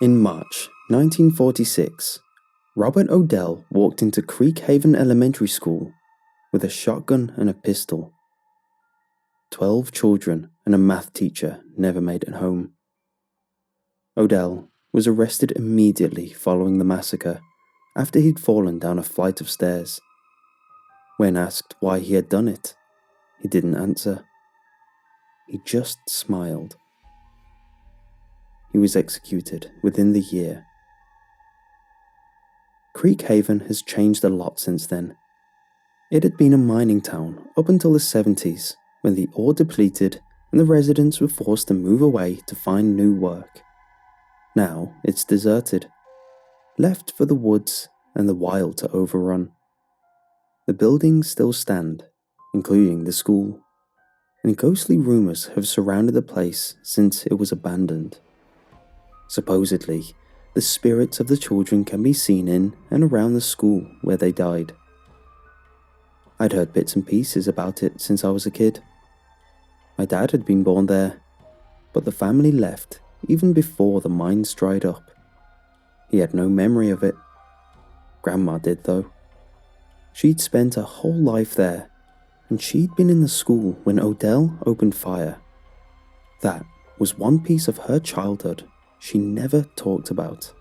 In March 1946, Robert Odell walked into Creek Haven Elementary School with a shotgun and a pistol. 12 children and a math teacher never made it home. Odell was arrested immediately following the massacre after he'd fallen down a flight of stairs. When asked why he had done it, he didn't answer. He just smiled. He was executed within the year. Creek Haven has changed a lot since then. It had been a mining town up until the 70s, when the ore depleted and the residents were forced to move away to find new work. Now it's deserted, left for the woods and the wild to overrun. The buildings still stand, including the school, and ghostly rumours have surrounded the place since it was abandoned. Supposedly, the spirits of the children can be seen in and around the school where they died. I'd heard bits and pieces about it since I was a kid. My dad had been born there, but the family left even before the mines dried up. He had no memory of it. Grandma did though. She'd spent her whole life there, and she'd been in the school when Odell opened fire. That was one piece of her childhood she never talked about.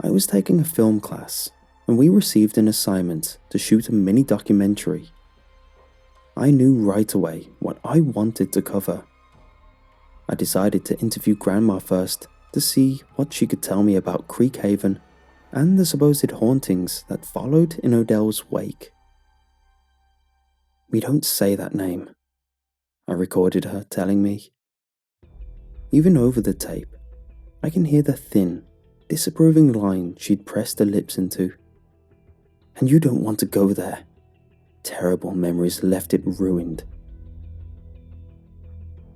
I was taking a film class, and we received an assignment to shoot a mini documentary. I knew right away what I wanted to cover. I decided to interview Grandma first to see what she could tell me about Creek Haven and the supposed hauntings that followed in Odell's wake. "We don't say that name," I recorded her telling me. Even over the tape, I can hear the thin, disapproving line she'd pressed her lips into. "And you don't want to go there. Terrible memories left it ruined."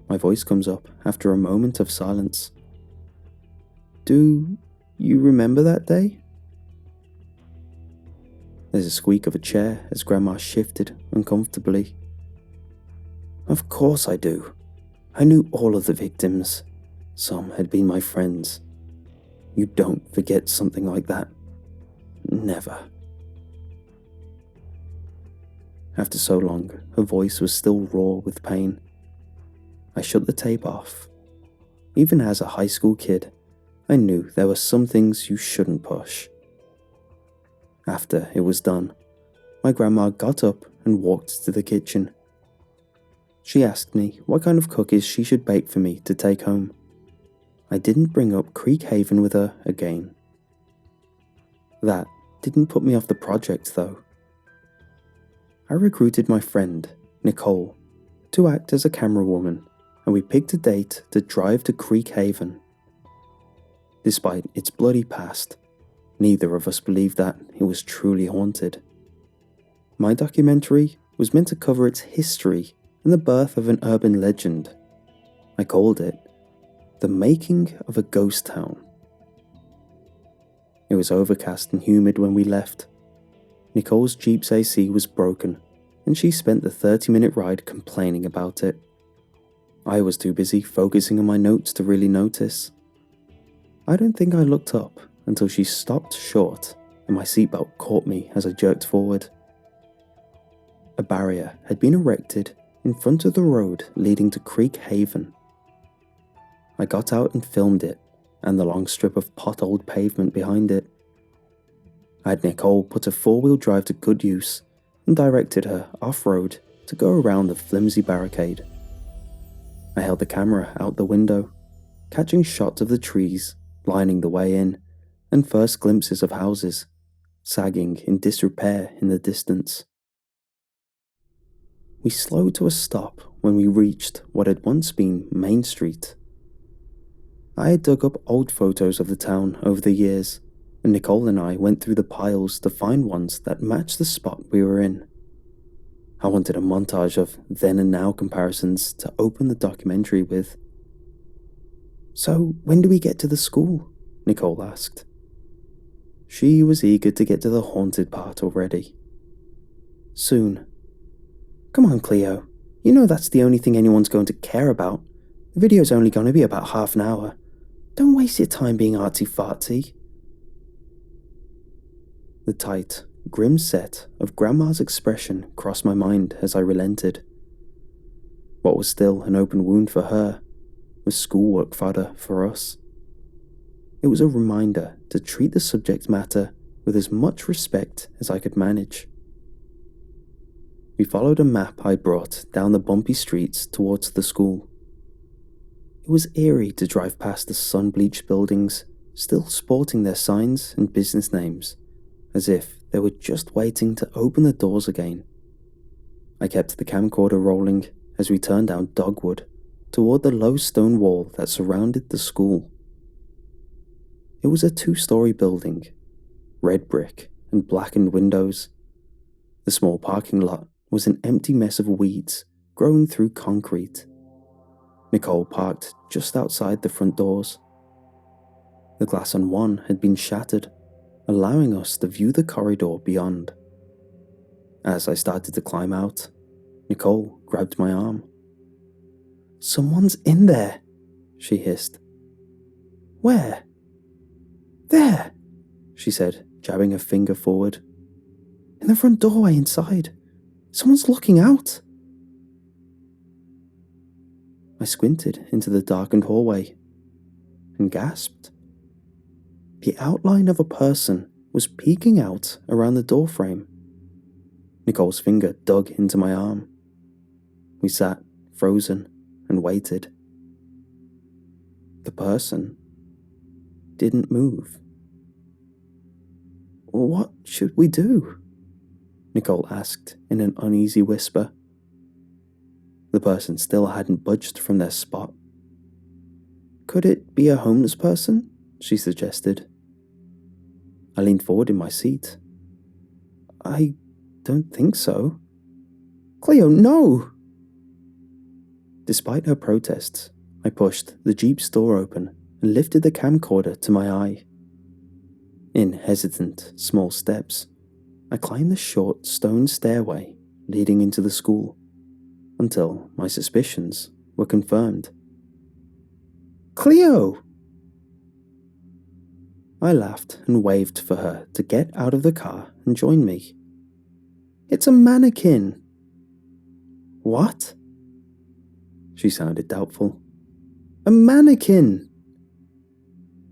My voice comes up after a moment of silence. "Do you remember that day?" There's a squeak of a chair as Grandma shifted uncomfortably. "Of course I do. I knew all of the victims. Some had been my friends. You don't forget something like that. Never." After so long, her voice was still raw with pain. I shut the tape off. Even as a high school kid, I knew there were some things you shouldn't push. After it was done, my grandma got up and walked to the kitchen. She asked me what kind of cookies she should bake for me to take home. I didn't bring up Creek Haven with her again. That didn't put me off the project though. I recruited my friend, Nicole, to act as a camera woman, and we picked a date to drive to Creek Haven. Despite its bloody past, neither of us believed that it was truly haunted. My documentary was meant to cover its history and the birth of an urban legend. I called it The Making of a Ghost Town. It was overcast and humid when we left. Nicole's Jeep's AC was broken, and she spent the 30-minute ride complaining about it. I was too busy focusing on my notes to really notice. I don't think I looked up until she stopped short and my seatbelt caught me as I jerked forward. A barrier had been erected in front of the road leading to Creek Haven. I got out and filmed it and the long strip of potholed pavement behind it. I had Nicole put a 4-wheel drive to good use and directed her off-road to go around the flimsy barricade. I held the camera out the window, catching shots of the trees lining the way in and first glimpses of houses, sagging in disrepair in the distance. We slowed to a stop when we reached what had once been Main Street. I had dug up old photos of the town over the years, and Nicole and I went through the piles to find ones that matched the spot we were in. I wanted a montage of then and now comparisons to open the documentary with. "So, when do we get to the school?" Nicole asked. She was eager to get to the haunted part already. "Soon. Come on, Cleo. You know that's the only thing anyone's going to care about. The video's only going to be about half an hour. Don't waste your time being artsy-fartsy. The tight, grim set of Grandma's expression crossed my mind as I relented. What was still an open wound for her was schoolwork fodder for us. It was a reminder to treat the subject matter with as much respect as I could manage. We followed a map I brought down the bumpy streets towards the school. It was eerie to drive past the sun-bleached buildings, still sporting their signs and business names, as if they were just waiting to open the doors again. I kept the camcorder rolling as we turned down Dogwood toward the low stone wall that surrounded the school. It was a 2-story building, red brick and blackened windows. The small parking lot was an empty mess of weeds growing through concrete. Nicole parked just outside the front doors. The glass on one had been shattered, allowing us to view the corridor beyond. As I started to climb out, Nicole grabbed my arm. "Someone's in there," she hissed. "Where?" "There," she said, jabbing her finger forward. "In the front doorway inside. Someone's looking out." I squinted into the darkened hallway and gasped. The outline of a person was peeking out around the doorframe. Nicole's finger dug into my arm. We sat, frozen, and waited. The person didn't move. "What should we do?" Nicole asked in an uneasy whisper. The person still hadn't budged from their spot. "Could it be a homeless person?" she suggested. I leaned forward in my seat. "I don't think so." "Cleo, no!" Despite her protests, I pushed the Jeep's door open and lifted the camcorder to my eye. In hesitant, small steps, I climbed the short stone stairway leading into the school until my suspicions were confirmed. "Cleo!" I laughed and waved for her to get out of the car and join me. "It's a mannequin." "What?" She sounded doubtful. "A mannequin!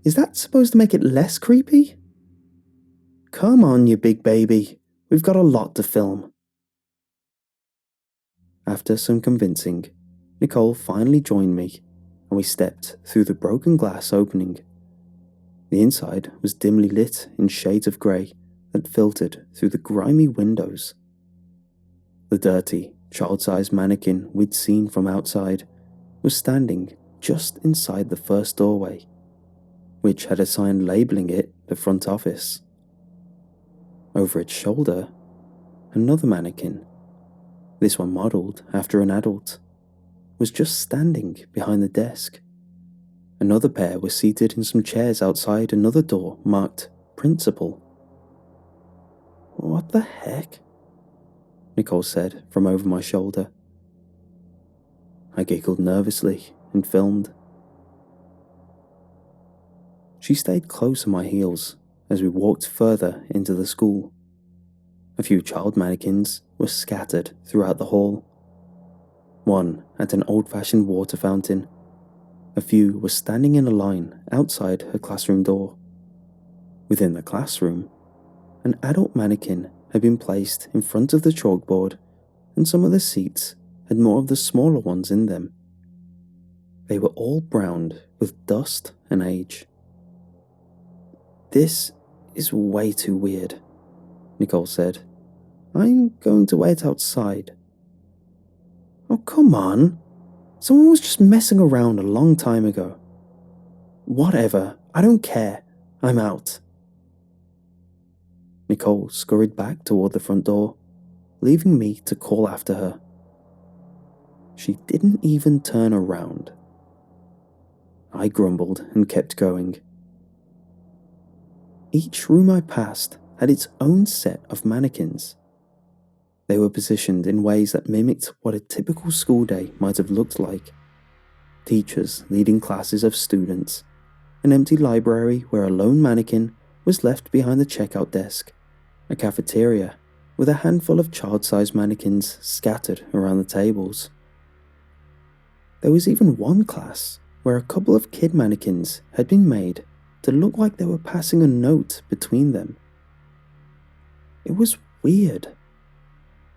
Is that supposed to make it less creepy?" "Come on, you big baby. We've got a lot to film." After some convincing, Nicole finally joined me, and we stepped through the broken glass opening. The inside was dimly lit in shades of grey that filtered through the grimy windows. The dirty, child-sized mannequin we'd seen from outside was standing just inside the first doorway, which had a sign labelling it the front office. Over its shoulder, another mannequin, this one modelled after an adult, was just standing behind the desk. Another pair were seated in some chairs outside another door marked Principal. "What the heck?" Nicole said from over my shoulder. I giggled nervously and filmed. She stayed close on my heels as we walked further into the school. A few child mannequins were scattered throughout the hall. One at an old-fashioned water fountain. A few were standing in a line outside her classroom door. Within the classroom, an adult mannequin had been placed in front of the chalkboard, and some of the seats had more of the smaller ones in them. They were all browned with dust and age. "This is way too weird," Nicole said. "I'm going to wait outside." "Oh, come on. Someone was just messing around a long time ago." "Whatever, I don't care. I'm out." Nicole scurried back toward the front door, leaving me to call after her. She didn't even turn around. I grumbled and kept going. Each room I passed had its own set of mannequins. They were positioned in ways that mimicked what a typical school day might have looked like. teachers leading classes of students, an empty library where a lone mannequin was left behind the checkout desk, a cafeteria with a handful of child-sized mannequins scattered around the tables. There was even one class where a couple of kid mannequins had been made to look like they were passing a note between them. It was weird,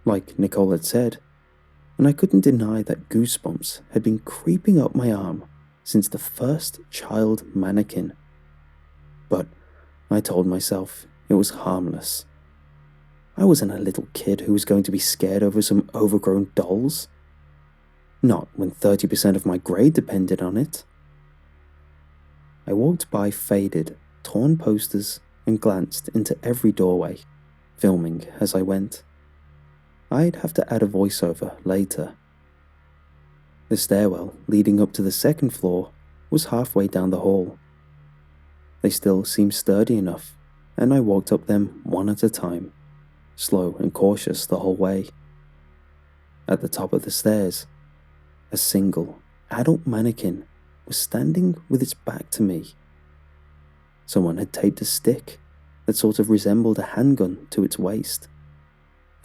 like Nicole had said, and I couldn't deny that goosebumps had been creeping up my arm since the first child mannequin. But I told myself it was harmless. I wasn't a little kid who was going to be scared over some overgrown dolls. Not when 30% of my grade depended on it. I walked by faded, torn posters and glanced into every doorway, filming as I went. I'd have to add a voiceover later. The stairwell leading up to the second floor was halfway down the hall. They still seemed sturdy enough, and I walked up them one at a time, slow and cautious the whole way. At the top of the stairs, a single, adult mannequin was standing with its back to me. Someone had taped a stick that sort of resembled a handgun to its waist.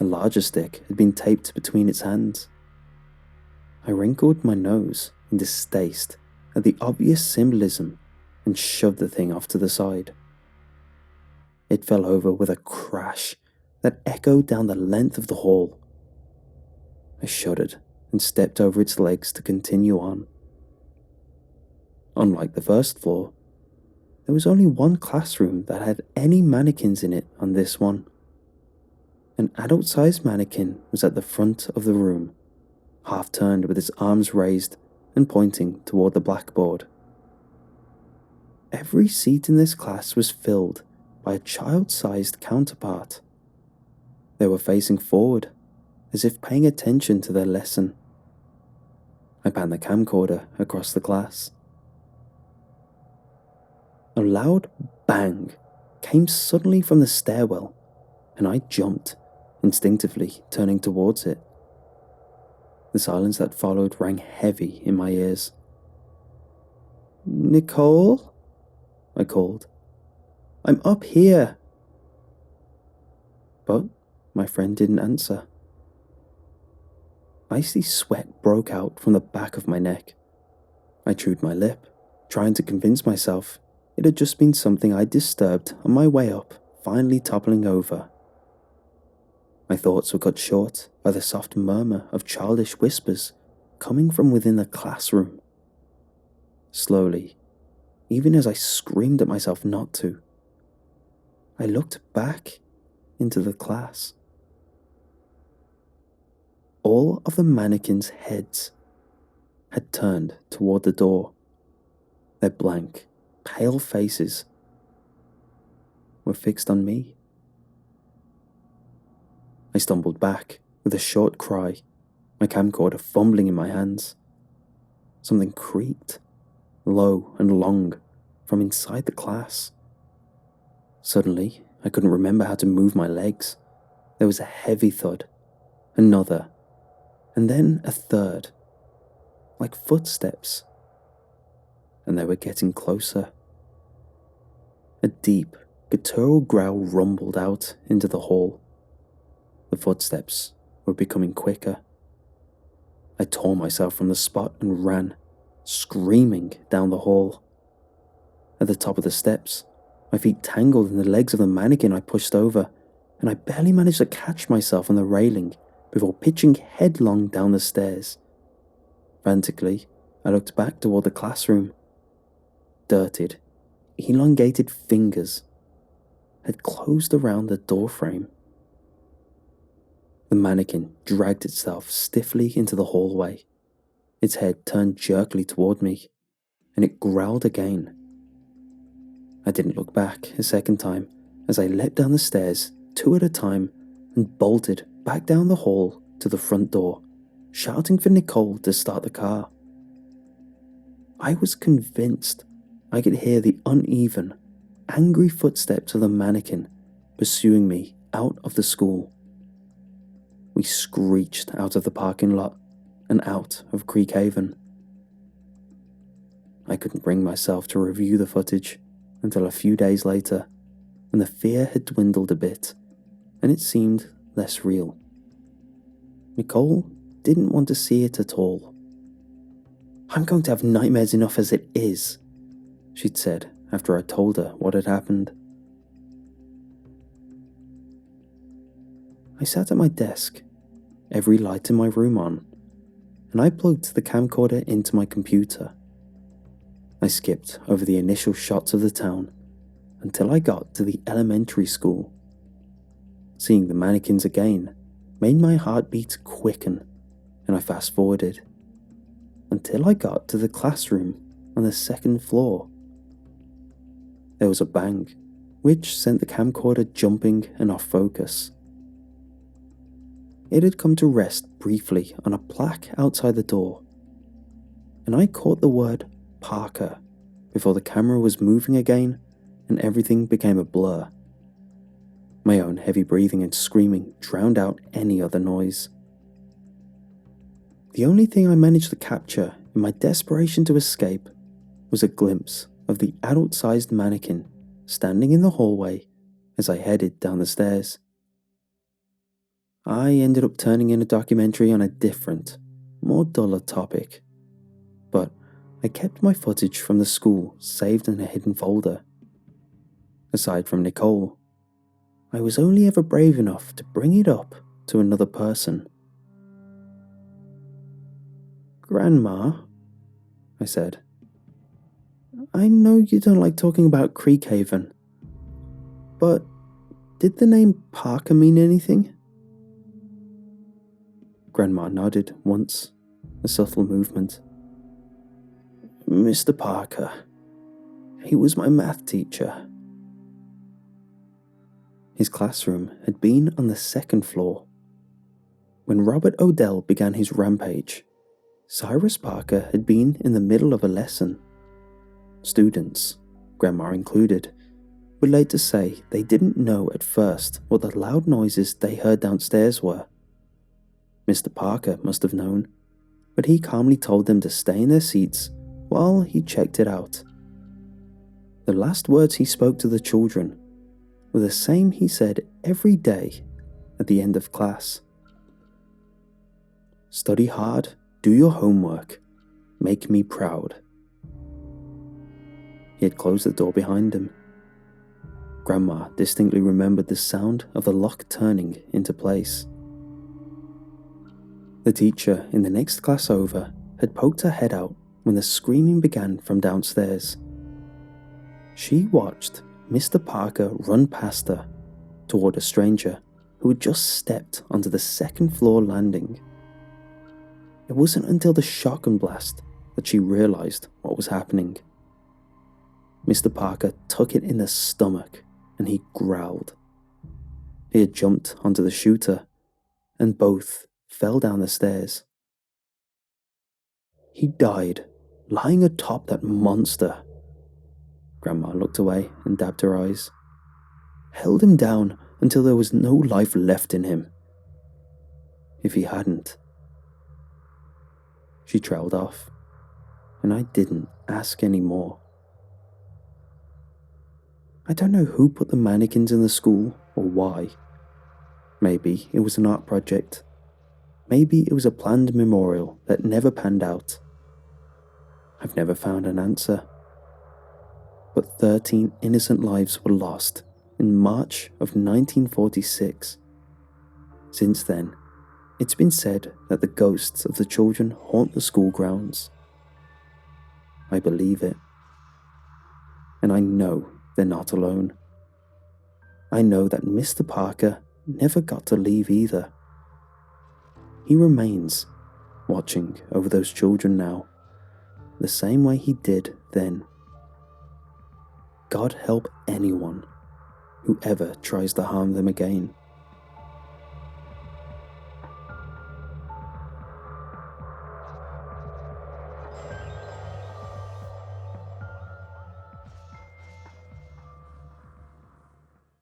A larger stick had been taped between its hands. I wrinkled my nose in distaste at the obvious symbolism and shoved the thing off to the side. It fell over with a crash that echoed down the length of the hall. I shuddered and stepped over its legs to continue on. Unlike the first floor, there was only one classroom that had any mannequins in it on this one. An adult-sized mannequin was at the front of the room, half turned with its arms raised and pointing toward the blackboard. Every seat in this class was filled by a child-sized counterpart. They were facing forward, as if paying attention to their lesson. I panned the camcorder across the class. A loud bang came suddenly from the stairwell, and I jumped, instinctively turning towards it. The silence that followed rang heavy in my ears. "Nicole?" I called. "I'm up here." But my friend didn't answer. Icy sweat broke out from the back of my neck. I chewed my lip, trying to convince myself it had just been something I disturbed on my way up, finally toppling over. My thoughts were cut short by the soft murmur of childish whispers coming from within the classroom. Slowly, even as I screamed at myself not to, I looked back into the class. All of the mannequins' heads had turned toward the door. Their blank, pale faces were fixed on me. I stumbled back with a short cry, my camcorder fumbling in my hands. Something creaked, low and long, from inside the class. Suddenly, I couldn't remember how to move my legs. There was a heavy thud, another, and then a third, like footsteps. And they were getting closer. A deep, guttural growl rumbled out into the hall. The footsteps were becoming quicker. I tore myself from the spot and ran, screaming down the hall. At the top of the steps, my feet tangled in the legs of the mannequin I pushed over, and I barely managed to catch myself on the railing before pitching headlong down the stairs. Frantically, I looked back toward the classroom. Dirted, elongated fingers had closed around the doorframe. The mannequin dragged itself stiffly into the hallway. Its head turned jerkily toward me, and it growled again. I didn't look back a second time as I leapt down the stairs, two at a time, and bolted back down the hall to the front door, shouting for Nicole to start the car. I was convinced I could hear the uneven, angry footsteps of the mannequin pursuing me out of the school. We screeched out of the parking lot and out of Creek Haven. I couldn't bring myself to review the footage until a few days later, when the fear had dwindled a bit and it seemed less real. Nicole didn't want to see it at all. "I'm going to have nightmares enough as it is," she'd said after I told her what had happened. I sat at my desk, every light in my room on, and I plugged the camcorder into my computer. I skipped over the initial shots of the town until I got to the elementary school. Seeing the mannequins again made my heartbeat quicken, and I fast-forwarded until I got to the classroom on the second floor. There was a bang, which sent the camcorder jumping and off focus. It had come to rest briefly on a plaque outside the door, and I caught the word Parker before the camera was moving again and everything became a blur. My own heavy breathing and screaming drowned out any other noise. The only thing I managed to capture in my desperation to escape was a glimpse of the adult-sized mannequin standing in the hallway as I headed down the stairs. I ended up turning in a documentary on a different, more duller topic, but I kept my footage from the school saved in a hidden folder. Aside from Nicole, I was only ever brave enough to bring it up to another person. "Grandma," I said, "I know you don't like talking about Creekhaven, but did the name Parker mean anything?" Grandma nodded once, a subtle movement. "Mr. Parker. He was my math teacher." His classroom had been on the second floor. When Robert Odell began his rampage, Cyrus Parker had been in the middle of a lesson. Students, Grandma included, would later say they didn't know at first what the loud noises they heard downstairs were. Mr. Parker must have known, but he calmly told them to stay in their seats while he checked it out. The last words he spoke to the children were the same he said every day at the end of class. "Study hard, do your homework, make me proud." He had closed the door behind him. Grandma distinctly remembered the sound of the lock turning into place. The teacher in the next class over had poked her head out when the screaming began from downstairs. She watched Mr. Parker run past her toward a stranger who had just stepped onto the second floor landing. It wasn't until the shotgun blast that she realized what was happening. Mr. Parker took it in the stomach and he growled. He had jumped onto the shooter and both fell down the stairs. He died lying atop that monster. Grandma looked away and dabbed her eyes. Held him down until there was no life left in him. If he hadn't. She trailed off, and I didn't ask any more. I don't know who put the mannequins in the school or why. Maybe it was an art project. Maybe it was a planned memorial that never panned out. I've never found an answer. But 13 innocent lives were lost in March of 1946. Since then, it's been said that the ghosts of the children haunt the school grounds. I believe it. And I know they're not alone. I know that Mr. Parker never got to leave either. He remains watching over those children now, the same way he did then. God help anyone who ever tries to harm them again.